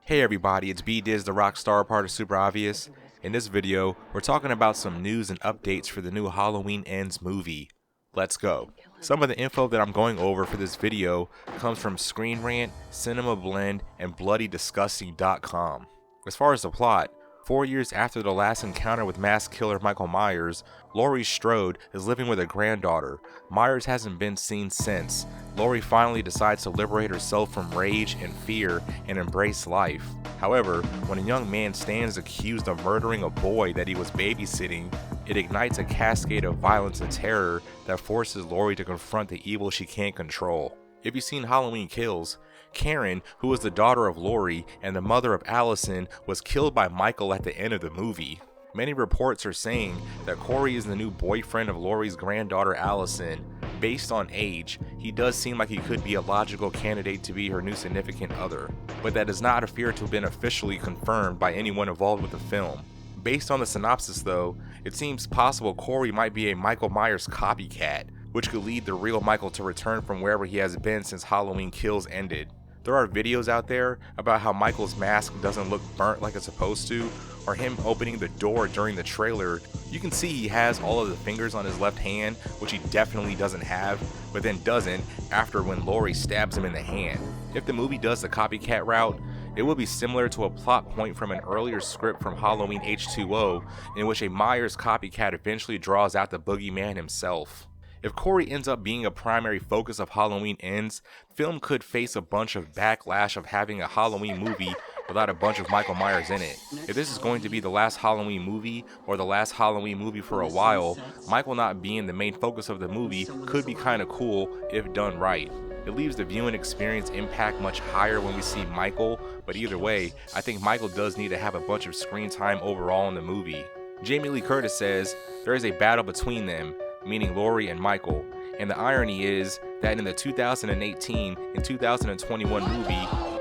Hey everybody, it's B-Diz, the rock star, part of SuperObvious. In this video, we're talking about some news and updates for the new Halloween Ends movie. Let's go. Some of the info that I'm going over for this video comes from Screen Rant, Cinema Blend, and BloodyDisgusting.com. As far as the plot, 4 years after the last encounter with mass killer Michael Myers, Laurie Strode is living with a granddaughter. Myers hasn't been seen since. Laurie finally decides to liberate herself from rage and fear and embrace life. However, when a young man stands accused of murdering a boy that he was babysitting, it ignites a cascade of violence and terror that forces Laurie to confront the evil she can't control. If you've seen Halloween Kills, Karen, who was the daughter of Laurie and the mother of Allison, was killed by Michael at the end of the movie. Many reports are saying that Corey is the new boyfriend of Laurie's granddaughter Allison. Based on age, he does seem like he could be a logical candidate to be her new significant other, but that does not appear to have been officially confirmed by anyone involved with the film. Based on the synopsis though, it seems possible Corey might be a Michael Myers copycat, which could lead the real Michael to return from wherever he has been since Halloween Kills ended. There are videos out there about how Michael's mask doesn't look burnt like it's supposed to, or him opening the door during the trailer. You can see he has all of the fingers on his left hand, which he definitely doesn't have, but then doesn't after when Laurie stabs him in the hand. If the movie does the copycat route, it will be similar to a plot point from an earlier script from Halloween H2O, in which a Myers copycat eventually draws out the boogeyman himself. If Corey ends up being a primary focus of Halloween Ends, the film could face a bunch of backlash of having a Halloween movie without a bunch of Michael Myers in it. If this is going to be the last Halloween movie, or the last Halloween movie for a while, Michael not being the main focus of the movie could be kinda cool if done right. It leaves the viewing experience impact much higher when we see Michael, but either way, I think Michael does need to have a bunch of screen time overall in the movie. Jamie Lee Curtis says, there is a battle between them, meaning Laurie and Michael, and the irony is that in the 2018 and 2021 movie,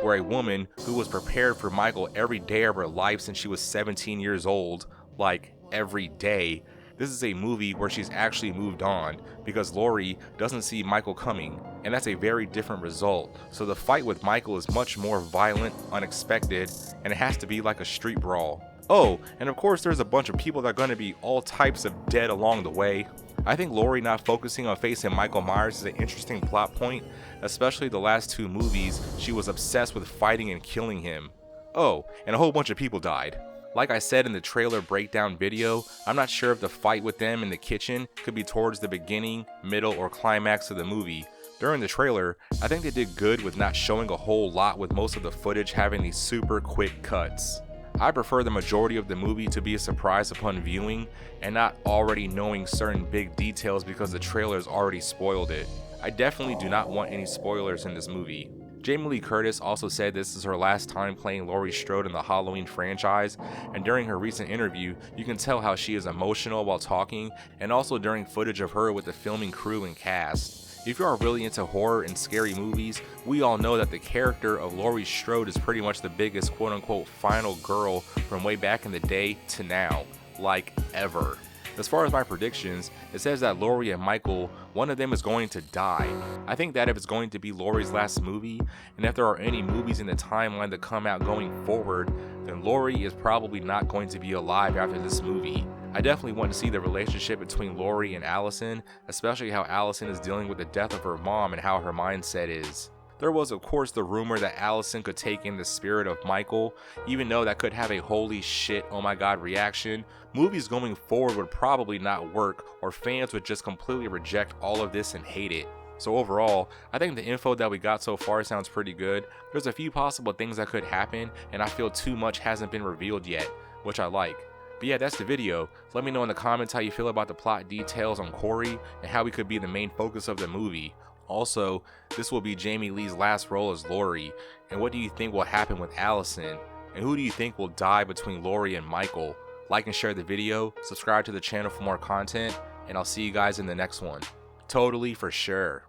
where a woman who was prepared for Michael every day of her life since she was 17 years old, like every day, this is a movie where she's actually moved on because Laurie doesn't see Michael coming, and that's a very different result. So the fight with Michael is much more violent, unexpected, and it has to be like a street brawl. Oh, and of course there's a bunch of people that are going to be all types of dead along the way. I think Laurie not focusing on facing Michael Myers is an interesting plot point, especially the last two movies she was obsessed with fighting and killing him. Oh, and a whole bunch of people died. Like I said in the trailer breakdown video, I'm not sure if the fight with them in the kitchen could be towards the beginning, middle, or climax of the movie. During the trailer, I think they did good with not showing a whole lot, with most of the footage having these super quick cuts. I prefer the majority of the movie to be a surprise upon viewing and not already knowing certain big details because the trailers already spoiled it. I definitely do not want any spoilers in this movie. Jamie Lee Curtis also said this is her last time playing Laurie Strode in the Halloween franchise, and during her recent interview, you can tell how she is emotional while talking, and also during footage of her with the filming crew and cast. If you are really into horror and scary movies, we all know that the character of Laurie Strode is pretty much the biggest quote-unquote final girl from way back in the day to now, like ever. As far as my predictions, it says that Laurie and Michael, one of them is going to die. I think that if it's going to be Laurie's last movie, and if there are any movies in the timeline that come out going forward, then Laurie is probably not going to be alive after this movie. I definitely want to see the relationship between Laurie and Allison, especially how Allison is dealing with the death of her mom and how her mindset is. There was of course the rumor that Allison could take in the spirit of Michael, even though that could have a holy shit oh my god reaction. Movies going forward would probably not work, or fans would just completely reject all of this and hate it. So overall, I think the info that we got so far sounds pretty good. There's a few possible things that could happen, and I feel too much hasn't been revealed yet, which I like. But yeah, that's the video. Let me know in the comments how you feel about the plot details on Corey and how he could be the main focus of the movie. Also, this will be Jamie Lee's last role as Laurie, and what do you think will happen with Allison? And who do you think will die between Laurie and Michael? Like and share the video, subscribe to the channel for more content, and I'll see you guys in the next one. Totally for sure.